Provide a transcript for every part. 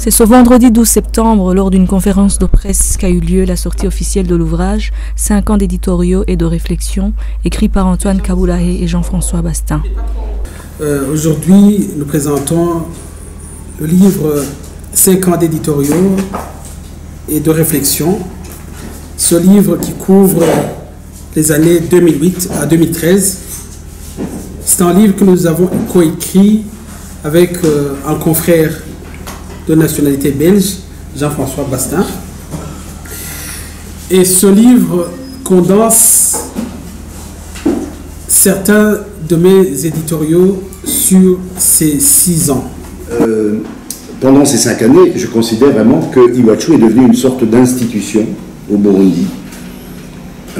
C'est ce vendredi 12 septembre, lors d'une conférence de presse qu'a eu lieu la sortie officielle de l'ouvrage « 5 ans d'éditoriaux et de réflexion » écrit par Antoine Kaboulaé et Jean-François Bastin. Aujourd'hui, nous présentons le livre « 5 ans d'éditoriaux et de réflexion ». Ce livre qui couvre les années 2008 à 2013. C'est un livre que nous avons coécrit avec un confrère de nationalité belge, Jean-François Bastin. Et ce livre condense certains de mes éditoriaux sur ces 6 ans. Pendant ces 5 années, je considère vraiment que Iwachu est devenu une sorte d'institution au Burundi.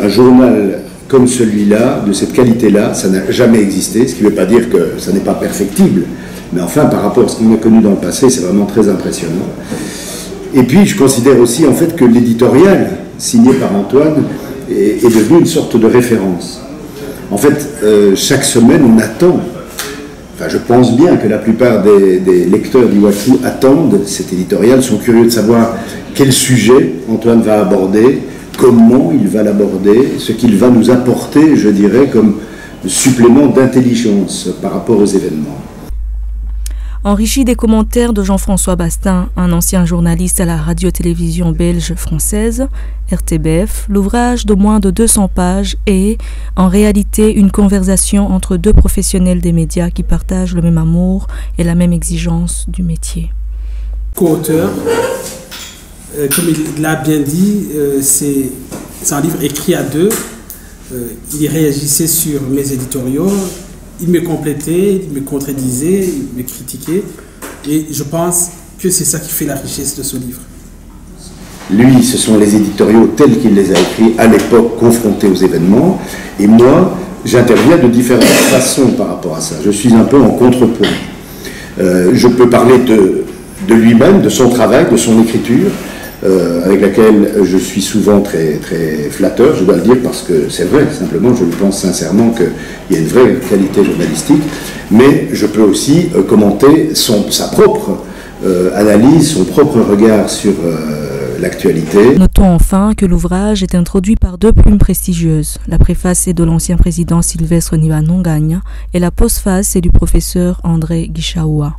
Un journal comme celui-là, de cette qualité-là, ça n'a jamais existé, ce qui ne veut pas dire que ça n'est pas perfectible, mais enfin, par rapport à ce qu'on a connu dans le passé, c'est vraiment très impressionnant. Et puis, je considère aussi en fait que l'éditorial signé par Antoine est devenu une sorte de référence. En fait, chaque semaine, on attend, enfin, je pense bien que la plupart des lecteurs d'Iwachu attendent cet éditorial, sont curieux de savoir quel sujet Antoine va aborder, comment il va l'aborder, ce qu'il va nous apporter, je dirais, comme supplément d'intelligence par rapport aux événements. Enrichi des commentaires de Jean-François Bastin, un ancien journaliste à la radio-télévision belge française, RTBF, l'ouvrage de moins de 200 pages est, en réalité, une conversation entre deux professionnels des médias qui partagent le même amour et la même exigence du métier. Co-auteur, comme il l'a bien dit, c'est un livre écrit à deux. Il réagissait sur mes éditoriaux. Il me complétait, il me contredisait, il me critiquait. Et je pense que c'est ça qui fait la richesse de ce livre. Lui, ce sont les éditoriaux tels qu'il les a écrits à l'époque, confrontés aux événements. Et moi, j'interviens de différentes façons par rapport à ça. Je suis un peu en contrepoint. Je peux parler de lui-même, de son travail, de son écriture, avec laquelle je suis souvent très, très flatteur, je dois le dire, parce que c'est vrai, simplement, je le pense sincèrement qu'il y a une vraie qualité journalistique, mais je peux aussi commenter sa propre analyse, son propre regard sur l'actualité. Notons enfin que l'ouvrage est introduit par deux plumes prestigieuses. La préface est de l'ancien président Sylvestre Ntibantunganya et la postface est du professeur André Gichaoua.